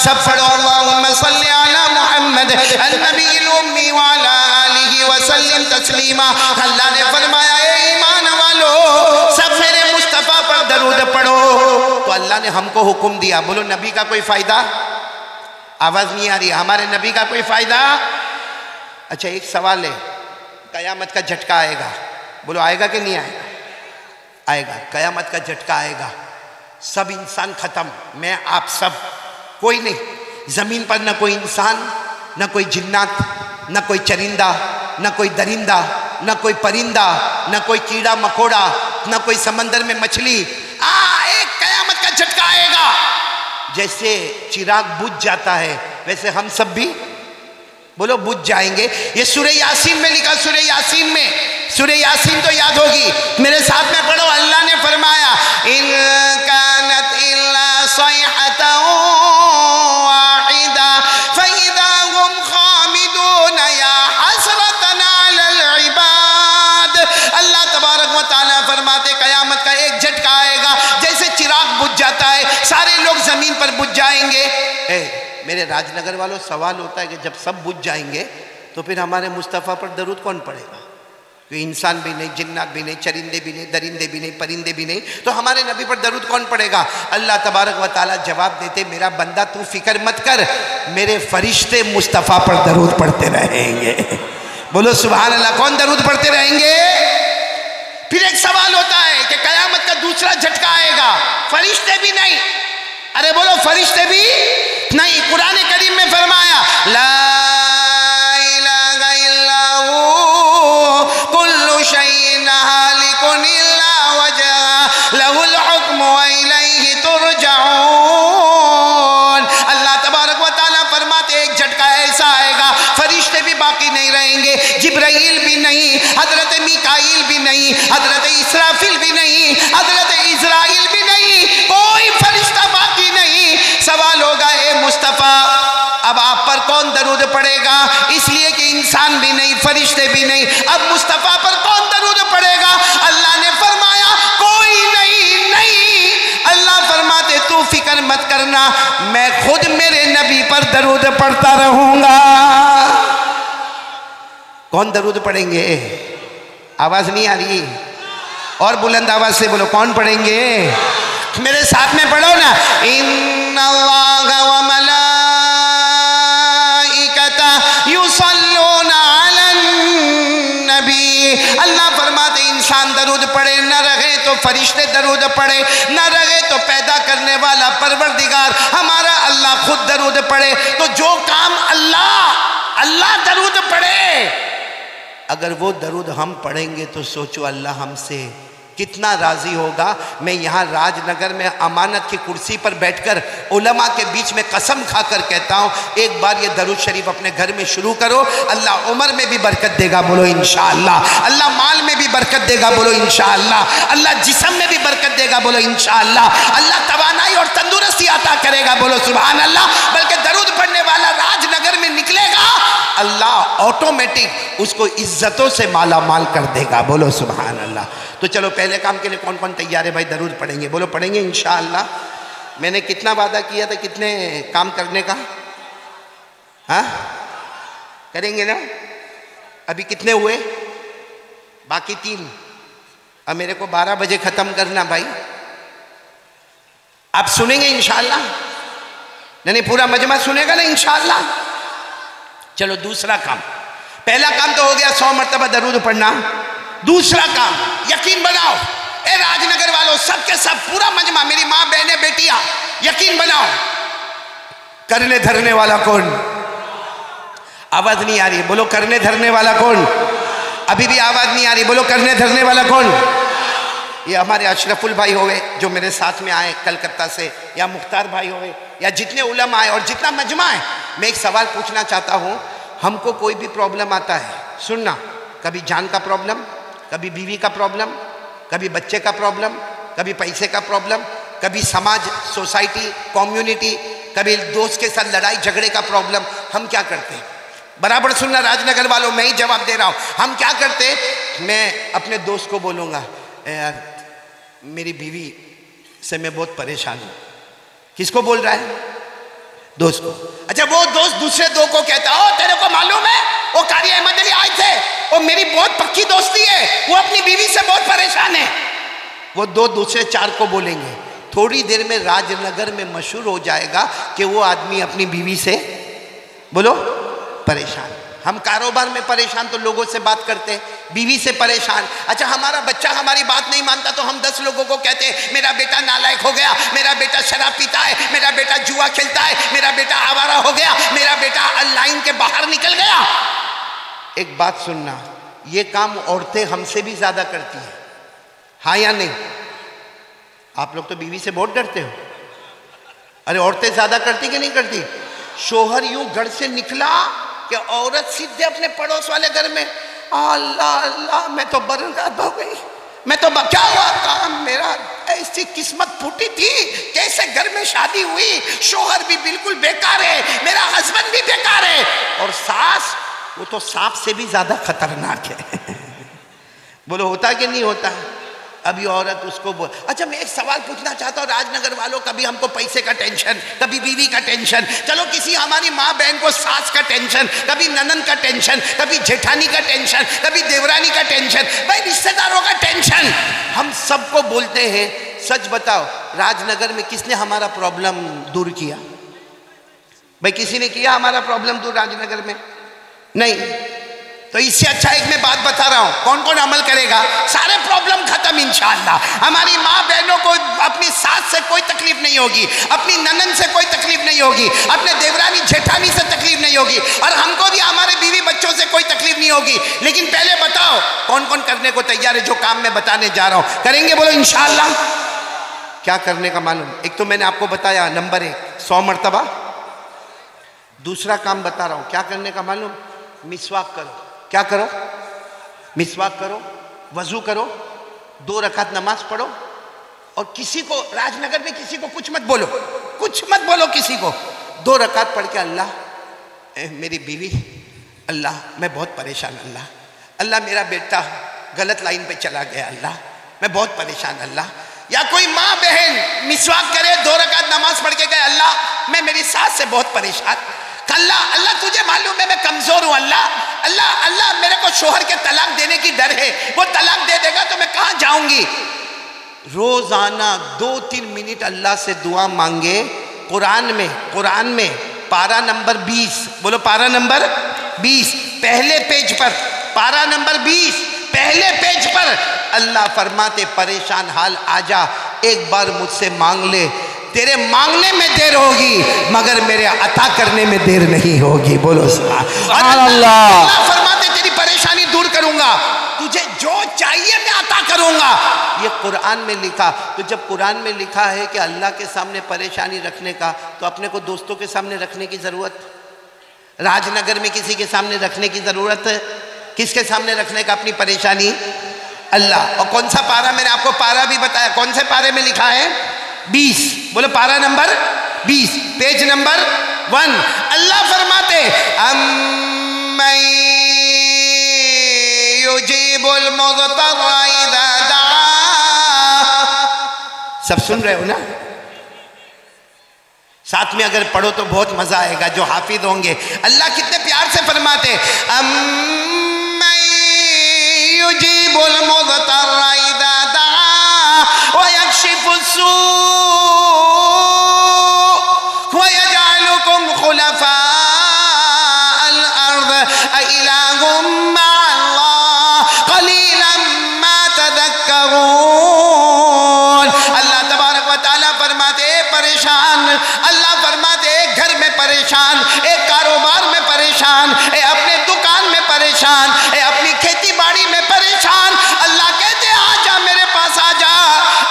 سب پڑھو اللہم صلی علی محمد النبی الامی وعلی آلہ وسلم تسلیما۔ اللہ نے فرمایا اے ایمان والو سب میرے مصطفیٰ پر درود پڑھو۔ تو اللہ نے ہم کو حکم دیا، بولو نبی کا کوئی فائدہ؟ آواز نہیں آ رہی، ہمارے نبی کا کوئی فائدہ؟ اچھا ایک سوال ہے، قیامت کا جھٹکا آئے گا، بولو آئے گا کہ نہیں آئے گا؟ آئے گا، قیامت کا جھٹکا آئے گا، سب انسان ختم، میں آپ سب، کوئی نہیں، زمین پر نہ کوئی انسان، نہ کوئی جنات، نہ کوئی چرندہ، نہ کوئی درندہ، نہ کوئی پرندہ، نہ کوئی کیڑا مکوڑا، نہ کوئی سمندر میں مچھلی۔ ایک قیامت کا جھٹکا آئے گا، جیسے چراغ بجھ جاتا ہے ویسے ہم سب بھی بولو بجھ جائیں گے۔ یہ سورہ یاسین میں لکھا، سورہ یاسین میں، سورہ یاسین تو یاد ہوگی، میرے ساتھ میں پڑھو۔ اللہ نے فرمایا ان کانت الا صیحۃ واحدہ فاذا هم خامدون یا حسرۃ علی العباد۔ اللہ تبارک و تعالیٰ فرماتے قیامت کا ایک جھٹکا آئے گا، جیسے چراغ بجھ جاتا ہے، سارے لوگ زمین پر بجھ جائیں گے. میرے راج نگر والوں سوال ہوتا ہے کہ جب سب بجھ جائیں گے تو پھر ہمارے مصطفیٰ پر درود کون پڑے گا؟ کوئی انسان بھی نہیں، جنات بھی نہیں، چرندے بھی نہیں، درندے بھی نہیں، پرندے بھی نہیں، تو ہمارے نبی پر درود کون پڑے گا؟ اللہ تبارک و تعالیٰ جواب دیتے میرا بندہ تو فکر مت کر، میرے فرشتے مصطفیٰ پر درود پڑھتے رہیں گے. بولو سبحان اللہ. کون درود پڑھتے رہیں گے؟ پھر ایک سوال ہوتا ہے کہ قیامت کا دوسرا جھٹکا آئے گا، فرشتے بھی نہیں. ارے بولو فرشتے بھی نہیں. قرآن کریم میں فرمایا لا الہ الا ہو کل شیء ہالک الا وجہہ لہ الحکم والیہ ترجعون. اللہ تبارک و تعالیٰ فرماتے ایک جھٹکا ایسا آئے گا فرشتے بھی باقی نہیں رہیں گے، جبرائیل بھی نہیں، حضرت میکائیل بھی نہیں، حضرت اسرافیل بھی نہیں، حضرت اسرائیل بھی نہیں، کوئی فرشتہ باقی نہیں. سوال ہوگا اے مصطفیٰ اب آپ پر کون درود پڑے گا؟ اس لیے کہ انسان بھی نہیں، فرشتے بھی نہیں، اب مصطفیٰ پر کون درود پڑے گا؟ اللہ نے فرمایا کوئی نہیں. اللہ فرماتے تو فکر مت کرنا، میں خود میرے نبی پر درود پڑھتا رہوں گا. کون درود پڑھیں گے؟ آواز نہیں آ رہی؟ اور بلند آواز سے بولو کون پڑھیں گے؟ میرے ساتھ میں پڑھو نا. ان اللہ و ملائکتہ یصلون علی النبی. اللہ فرماتے انسان درود پڑھے نہ رہے تو فرشتے درود پڑھے، نہ رہے تو پیدا کرنے والا پروردگار ہمارا اللہ خود درود پڑھے. تو جو کام اللہ درود پڑھے، اگر وہ درود ہم پڑھیں گے تو سوچو اللہ ہم سے کتنا راضی ہوگا. میں یہاں راج نگر میں امانت کی کرسی پر بیٹھ کر علماء کے بیچ میں قسم کھا کر کہتا ہوں ایک بار یہ درود شریف اپنے گھر میں شروع کرو، اللہ عمر میں بھی برکت دے گا، بولو انشاءاللہ. اللہ مال میں بھی برکت دے گا، بولو انشاءاللہ. اللہ جسم میں بھی برکت دے گا، بولو انشاءاللہ. اللہ توانائی اور تندرستی عطا کرے گا، بولو سبحان اللہ. بلکہ درود پڑھنے والا راج نگر میں نکلے گا، اللہ آٹومیٹک اس کو عزتوں سے مالا مال کر دے گا، بولو سبحان اللہ. تو چلو پہلے کام کے لیے کون کون تیار ہے بھائی؟ درود پڑھیں گے، بولو پڑھیں گے انشاءاللہ. میں نے کتنا وعدہ کیا تھا کتنے کام کرنے کا؟ ہاں کریں گے نا؟ ابھی کتنے ہوئے؟ باقی 3. اب میرے کو 12 بجے ختم کرنا بھائی. آپ سنیں گے انشاءاللہ؟ نہیں پورا مجمع سنے گا نا انشاءاللہ؟ چلو دوسرا کام. پہلا کام تو ہو گیا 100 مرتبہ درود پڑھنا. دوسرا کام یقین بناؤ اے راج نگر والوں سب کے سب پورا مجمع، میری ماں بہنیں بیٹیاں، یقین بناؤ کرنے دھرنے والا کون؟ آواز نہیں آ رہی، بولو کرنے دھرنے والا کون؟ ابھی بھی آواز نہیں آ رہی، بولو کرنے دھرنے والا کون؟ یہ ہمارے اشرف البھائی ہوئے جو میرے ساتھ میں آئے کلکتہ سے، یا مختار بھائی ہوئے، یا جتنے علماء آئے اور جتنا مجمع ہے. میں ایک سوال پوچھنا چاہتا ہوں. ہم کو کوئی بھی پرابلم آتا ہے، سننا، کبھی جان کا پرابلم، کبھی بیوی کا پرابلم، کبھی بچے کا پرابلم، کبھی پیسے کا پرابلم، کبھی سماج سوسائٹی کمیونٹی، کبھی دوست کے ساتھ لڑائی جھگڑے کا پرابلم. ہم کیا کرتے ہیں؟ برابر سننا راج نگر والوں، میں ہی جواب دے رہا ہوں. ہم کیا کرتے؟ میں اپنے دوست کو بولوں گا یار میری بیوی سے میں بہت پریشان ہوں. کس کو بول رہا ہے؟ دوست کو. اچھا وہ دوست دوسرے دو کو کہتا ہے تیرے کو معلوم ہے وہ قاری احمد علی آئے تھے، وہ میری بہت پکی دوستی ہے، وہ اپنی بیوی سے بہت پریشان ہے. وہ دو دوسرے 4 کو بولیں گے. تھوڑی دیر میں راج نگر میں مشہور ہو جائے گا کہ وہ آدمی اپنی بیوی سے بولو پریشان. ہم کاروبار میں پریشان تو لوگوں سے بات کرتے ہیں، بیوی سے پریشان. اچھا ہمارا بچہ ہماری بات نہیں مانتا تو ہم 10 لوگوں کو کہتے ہیں میرا بیٹا نالائق ہو گیا، میرا بیٹا شراب پیتا ہے، میرا بیٹا جوا کھیلتا ہے، میرا بیٹا آوارہ ہو گیا، میرا بیٹا لائن کے باہر نکل گیا. ایک بات سننا، یہ کام عورتیں ہم سے بھی زیادہ کرتی ہیں، ہاں یا نہیں؟ آپ لوگ تو بیوی سے بہت ڈرتے ہو. ارے عورتیں زیادہ کرتی کہ نہیں کرتی؟ شوہر یوں گھر سے نکلا کہ عورت سیدھے اپنے پڑوس والے گھر میں، اللہ اللہ میں تو برباد ہو گئی، میں تو کیا ہوا تھا، میرا ایسی قسمت پھوٹی تھی، کیسے گھر میں شادی ہوئی، شوہر بھی بالکل بیکار ہے، میرا ہسبینڈ بھی بیکار ہے. اور ساس وہ تو سانپ سے بھی زیادہ خطرناک ہے. بولو ہوتا کہ نہیں ہوتا؟ ابھی عورت اس کو اچھا میں ایک سوال پوچھنا چاہتا ہوں راج نگر والوں، کبھی ہم کو پیسے کا ٹینشن، کبھی بیوی کا ٹینشن، چلو کسی ہماری ماں بہن کو ساس کا ٹینشن، کبھی ننن کا ٹینشن، کبھی جیٹھانی کا ٹینشن، کبھی دیورانی کا ٹینشن، بھائی رشتہ داروں کا ٹینشن، ہم سب کو بولتے ہیں سچ بتاؤ راج نگر میں کس نے ہمارا پرابلم دور کیا؟ بھائی کسی نے کیا ہمارا پرابلم دور راج نگر میں؟ نہیں۔ تو اس سے اچھا ایک میں بات بتا رہا ہوں، کون کون عمل کرے گا سارے پرابلم ختم انشاءاللہ۔ ہماری ماں بہنوں کو اپنی ساس سے کوئی تکلیف نہیں ہوگی، اپنی ننن سے کوئی تکلیف نہیں ہوگی، اپنے دیورانی جیٹھانی سے تکلیف نہیں ہوگی، اور ہم کو بھی ہمارے بیوی بچوں سے کوئی تکلیف نہیں ہوگی۔ لیکن پہلے بتاؤ کون کون کرنے کو تیار ہے جو کام میں بتانے جا رہا ہوں؟ کریں گے بولو انشاءاللہ؟ کیا کرنے کا معلوم؟ ایک تو میں نے آپ کو بتایا نمبر 1 100 مرتبہ۔ دوسرا کام بتا رہا ہوں کیا کرنے کا معلوم؟ مسواک کرو۔ کیا کرو؟ مسواک کرو، وضو کرو، 2 رکعت نماز پڑھو، اور کسی کو راج نگر میں کسی کو کچھ مت بولو، کچھ مت بولو کسی کو۔ 2 رکعت پڑھ کے اللہ میری بیوی، اللہ میں بہت پریشان، اللہ میرا بیٹا غلط لائن پہ چلا گیا، اللہ میں بہت پریشان، اللہ۔ یا کوئی ماں بہن مسواک کرے 2 رکعت نماز پڑھ کے کہے اللہ میں میری ساس سے بہت پریشان، اللہ تجھے معلوم ہے میں کمزور ہوں، اللہ میرے کو شوہر کے طلاق دینے کی ڈر ہے، وہ طلاق دے دے گا تو میں کہاں جاؤں گی؟ روزانہ 2-3 منٹ اللہ سے دعا مانگے۔ قرآن میں پارہ نمبر 20، بولو پارہ نمبر 20 پہلے پیج پر، پارہ نمبر 20 پہلے پیج پر اللہ فرماتے پریشان حال آجا ایک بار مجھ سے مانگ لے، تیرے مانگنے میں دیر ہوگی مگر میرے عطا کرنے میں دیر نہیں ہوگی، بولو سبحان اللہ۔ اللہ فرماتے تیری پریشانی دور کروں گا، تجھے جو چاہیے میں عطا کروں گا، یہ قرآن میں لکھا۔ تو جب قرآن میں لکھا ہے کہ اللہ کے سامنے پریشانی رکھنے کا، تو اپنے کو دوستوں کے سامنے رکھنے کی ضرورت، راج نگر میں کسی کے سامنے رکھنے کی ضرورت ہے؟ کس کے سامنے رکھنے کا اپنی پریشانی؟ اللہ۔ اور کون سا پارہ؟ میں نے آپ کو پارہ بھی بتایا، کون سے پارے میں لکھا ہے؟ 20، بولو پارہ نمبر 20 پیج نمبر 1۔ اللہ فرماتے امن یجیب المضطر اذا دعا، سب سن رہے ہو نا؟ ساتھ میں اگر پڑھو تو بہت مزہ آئے گا جو حافظ ہوں گے۔ اللہ کتنے پیار سے فرماتے امن یجیب المضطر اذا دعا ویکشف السوء خلفاء الارض اإلہ مع اللہ قلیلا ما تذکرون۔ اللہ تبارک و تعالیٰ فرماتے پریشان، اللہ فرماتے ایک گھر میں پریشان، ایک کاروبار میں پریشان، اپنے دکان میں پریشان، اپنی کھیتی باڑی میں پریشان، اللہ کہتے آجا میرے پاس آجا،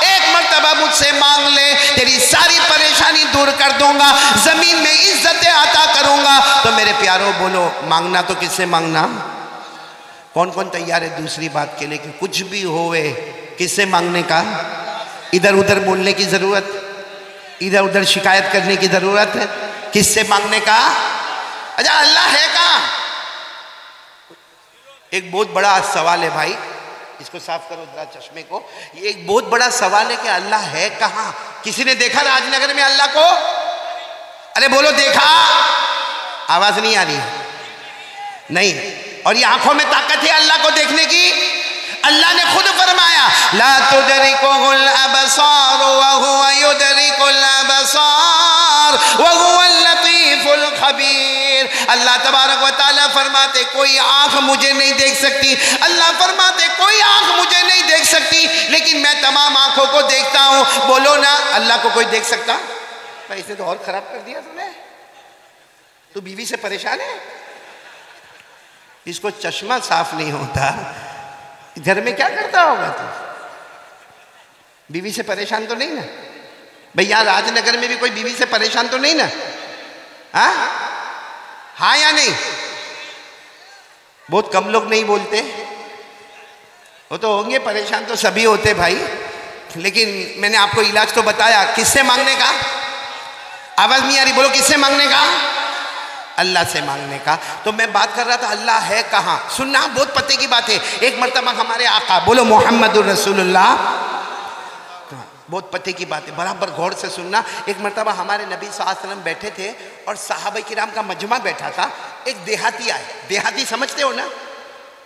ایک مرتبہ مجھ سے مانگ لے، تیری ساری پریشانی دور کر دوں گا، زمین میں عزت عطا کروں گا۔ تو میرے پیاروں بولو مانگنا تو کس سے مانگنا؟ کون کون تیار ہے دوسری بات کے لیے کہ کچھ بھی ہوئے کس سے مانگنے کا؟ ادھر ادھر بولنے کی ضرورت، ادھر ادھر شکایت کرنے کی ضرورت ہے؟ کس سے مانگنے کا؟ اچھا اللہ ہے کہاں؟ ایک بہت بڑا سوال ہے بھائی، اس کو صاف کرو ذرا چشمے کو۔ یہ ایک بہت بڑا سوال ہے کہ اللہ ہے کہاں؟ کسی نے دیکھا راج نگر میں اللہ کو؟ ارے بولو دیکھا؟ آواز نہیں آ رہی ہے؟ نہیں۔ اور یہ آنکھوں میں طاقت ہے اللہ کو دیکھنے کی؟ اللہ نے خود فرمایا لا تدرکہ الابصار وہو یدرک الابصار وہو اللطیف الخبیر۔ اللہ تبارک و تعالیٰ فرماتے کوئی آنکھ مجھے نہیں دیکھ سکتی، اللہ فرماتے کوئی آنکھ مجھے نہیں دیکھ سکتی لیکن میں تمام آنکھوں کو دیکھتا ہوں۔ بولو نا اللہ کو کوئی دیکھ سکتا؟ اسے تو اور خراب کر دیا تم نے، تو بیوی سے پریشان ہے، اس کو چشمہ صاف نہیں ہوتا، گھر میں کیا کرتا ہوگا تو؟ بیوی سے پریشان تو نہیں نا؟ بھئی یہاں راج نگر میں بھی کوئی بیوی سے پریشان تو نہیں نا؟ ہاں یا نہیں؟ بہت کم لوگ نہیں بولتے، وہ تو ہوں گے پریشان، تو سبھی ہوتے بھائی، لیکن میں نے آپ کو علاج تو بتایا۔ کس سے مانگنے کا؟ آواز نہیں آ رہی، بولو کس سے مانگنے کا؟ اللہ سے مانگنے کا. تو میں بات کر رہا تھا اللہ ہے کہاں. سننا بہت پتے کی بات ہے. ایک مرتبہ ہمارے آقا بولو محمد الرسول اللہ, بہت پتے کی بات ہے, برابر غور سے سننا. ایک مرتبہ ہمارے نبی صلی اللہ علیہ وسلم بیٹھے تھے اور صحابہ کرام کا مجمع بیٹھا تھا. ایک دیہاتی آئے. دیہاتی سمجھتے ہو نا,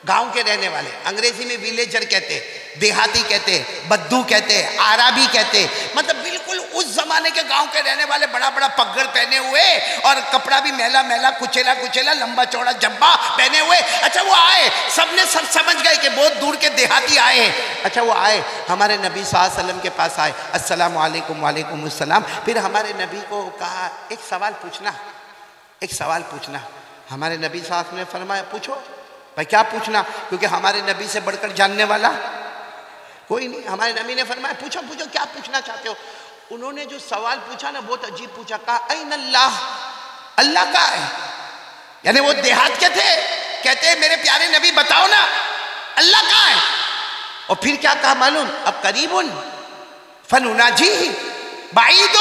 گاؤں کے رہنے والے, انگریزی میں ویلیجر کہتے, دیہاتی کہتے, بدو کہتے, عربی کہتے, مطلب بالکل اس زمانے کے گاؤں کے رہنے والے, بڑا بڑا پگڑ پہنے ہوئے اور کپڑا بھی میلا میلا, کچیلا کچیلا, لمبا چوڑا جبا پہنے ہوئے. اچھا وہ آئے, سب نے سب سمجھ گئے کہ بہت دور کے دیہاتی آئے ہیں. اچھا وہ آئے ہمارے نبی صلی اللہ علیہ وسلم کے پاس آئے, السلام علیکم. وعلیکم السلام. پھر ہمارے نبی کو کہا ایک سوال پوچھنا, ایک سوال پوچھنا. ہمارے نبی صلی اللہ علیہ وسلم نے فرمایا پوچھو. بھائی کیا پوچھنا, کیونکہ ہمارے نبی سے بڑھ کر جاننے والا کوئی نہیں. ہمارے نبی نے فرمایا پوچھو پوچھو کیا پوچھنا چاہتے ہو. انہوں نے جو سوال پوچھا نا بہت عجیب پوچھا. کہا این اللہ, اللہ کہاں ہے. یعنی وہ دیہات کے تھے, کہتے ہیں میرے پیارے نبی بتاؤ نا اللہ کہاں ہے. اور پھر کیا کہا معلوم, اب قریب فنناجیہ بعید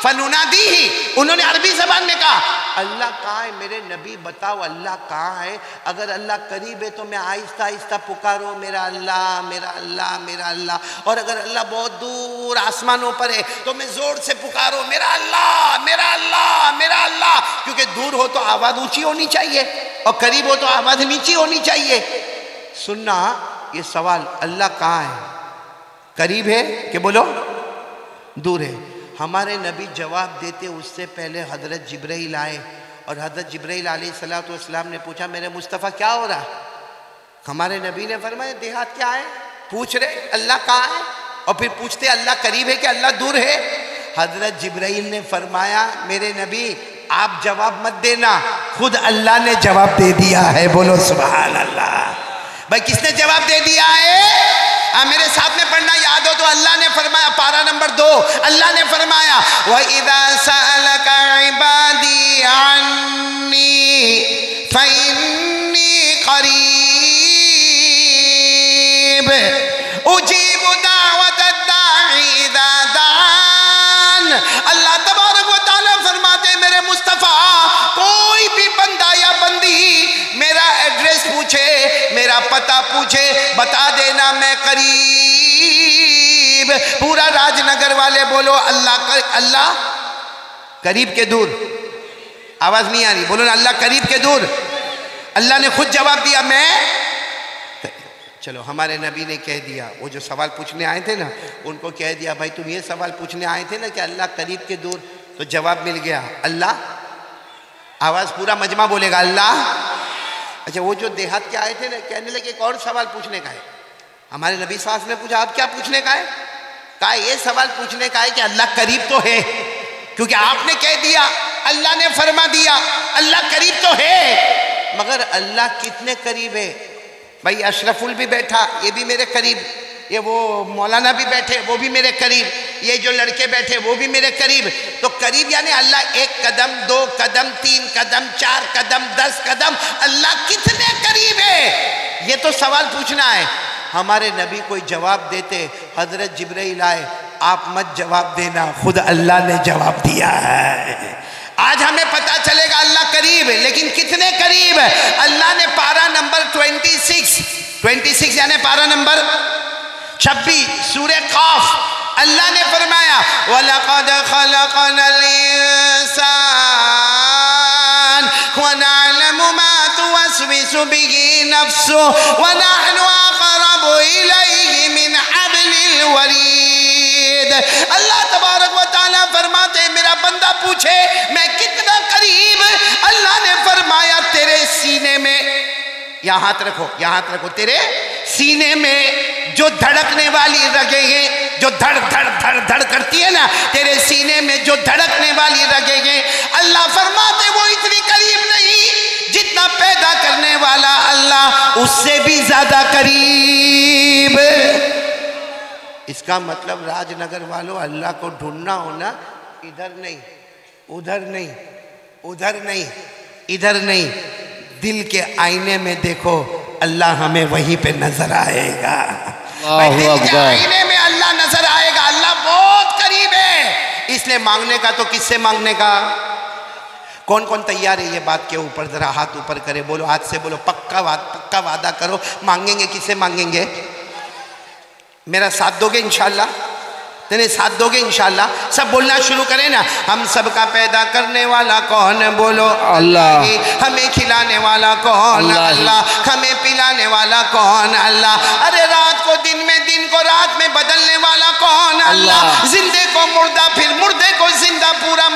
فننادیہ. انہوں نے عربی زبان میں کہا اللہ کہاں ہے میرے نبی بتاؤ اللہ کہاں ہے. اگر اللہ قریب ہے تو میں آہستہ آہستہ پکارو میرا اللہ میرا اللہ میرا اللہ, اور اگر اللہ بہت دور آسمانوں پر ہے تو میں زور سے پکارو میرا اللہ میرا اللہ میرا اللہ. کیونکہ دور ہو تو آواز اونچی ہونی چاہیے اور قریب ہو تو آواز نیچی ہونی چاہیے. سننا یہ سوال اللہ کہاں ہے, قریب ہے کہ بولو دور ہے. ہمارے نبی جواب دیتے اس سے پہلے حضرت جبرائیل آئے اور حضرت جبرائیل علیہ السلام نے پوچھا میرے مصطفیٰ کیا ہو رہا. ہمارے نبی نے فرمایا دیہات کیا ہے, پوچھ رہے اللہ کہاں ہے, اور پھر پوچھتے اللہ قریب ہے کہ اللہ دور ہے. حضرت جبرائیل نے فرمایا میرے نبی آپ جواب مت دینا, خود اللہ نے جواب دے دیا ہے. بولو سبحان اللہ. بھائی کس نے جواب دے دیا ہے؟ میرے ساتھ میں پڑھنا یاد ہو تو اللہ نے فرمایا پارہ نمبر 2, اللہ نے فرمایا وَإِذَا سَأَلَكَ عِبَادِي عَنِّي فَإِنِّي قَرِيبٌ أُجِيبُ دَعْوَةَ الدَّاعِ إِذَا دَعَانِ. اللہ تبارک و تعالیٰ فرماتے میرے مصطفیٰ کوئی بھی بندہ یا بندی میرا ایڈریس پوچھے, میرا پتہ پوچھے, بتا دینا میں قریب. پورا راج نگر والے بولو اللہ قریب کے دور. آواز نہیں آ رہی, بولو نا اللہ قریب کے دور. اللہ نے خود جواب دیا میں. چلو ہمارے نبی نے کہہ دیا, وہ جو سوال پوچھنے آئے تھے نا ان کو کہہ دیا بھائی تم یہ سوال پوچھنے آئے تھے نا کہ اللہ قریب کے دور, تو جواب مل گیا اللہ. آواز پورا مجمع بولے گا اللہ. اچھا وہ جو دیہات کے آئے تھے نا کہنے لگے ایک اور سوال پوچھنے کا ہے. ہمارے نبی صلی اللہ علیہ وسلم نے پوچھا آپ کیا پوچھنے کا ہے. کہا یہ سوال پوچھنے کا ہے کہ اللہ قریب تو ہے, کیونکہ آپ نے کہہ دیا, اللہ نے فرما دیا اللہ قریب تو ہے, مگر اللہ کتنے قریب ہے. بھائی اشرف ال بھی بیٹھا یہ بھی میرے قریب, یہ وہ مولانا بھی بیٹھے وہ بھی میرے قریب, یہ جو لڑکے بیٹھے وہ بھی میرے قریب. تو قریب یعنی اللہ 1 قدم 2 قدم 3 قدم 4 قدم 10 قدم, اللہ کتنے قریب ہے یہ تو سوال پوچھنا ہے. ہمارے نبی کوئی جواب دیتے, حضرت جبرائیل آئے, آپ مت جواب دینا, خود اللہ نے جواب دیا ہے. آج ہمیں پتا چلے گا اللہ قریب ہے, لیکن کتنے قریب ہے. اللہ نے پارہ نمبر 26 یعنی پارہ نمبر 26 سورہ قاف, اللہ نے فرمایا وَلَقَدْ خَلَقْنَا الْإِنسَانَ وَنَعْلَمُ مَا تُوَسْوِسُ بِهِ نَفْسُهُ وَنَحْنُ أَقْرَبُ إِلَيْهِ مِنْ حَبْلِ الْوَرِيدِ. اللہ تبارک و تعالیٰ فرماتے میرا بندہ پوچھے میں کتنا قریب. اللہ نے فرمایا تیرے سینے میں, یہاں ہاتھ رکھو, تیرے سینے میں جو دھڑکنے والی رگیں ہیں, جو دھڑ دھڑ دھڑ دھڑ کرتی ہے نا, تیرے سینے میں جو دھڑکنے والی رگیں ہیں, اللہ فرماتے وہ اتنی قریب نہیں جتنا پیدا کرنے والا اللہ اس سے بھی زیادہ قریب. اس کا مطلب راج نگر والوں اللہ کو ڈھونڈنا ہونا ادھر نہیں ادھر نہیں ادھر نہیں ادھر نہیں, دل کے آئینے میں دیکھو اللہ ہمیں وہیں پہ نظر آئے گا. دل کے آئینے میں اللہ نظر آئے گا, اللہ بہت قریب ہے. اس لیے مانگنے کا تو کس سے مانگنے کا, کون کون تیار ہے یہ بات کے اوپر؟ ذرا ہاتھ اوپر کرے، بولو ہاتھ سے بولو پکا وعدہ کرو. مانگیں گے، کسے مانگیں گے؟ میرا ساتھ دو گے انشاءاللہ؟ نہیں ساتھ دو گے انشاءاللہ؟ سب بولنا شروع کریں نا. ہم سب کا پیدا کرنے والا کون؟ بولو اللہ. ہمیں کھلانے والا کون؟ اللہ. ہمیں پلانے والا کون؟ اللہ. ارے رات کو دن میں، دن کو رات میں بدلنے والا کون؟ اللہ. زندے کو مردہ، پھر مردے کو زندہ، پورا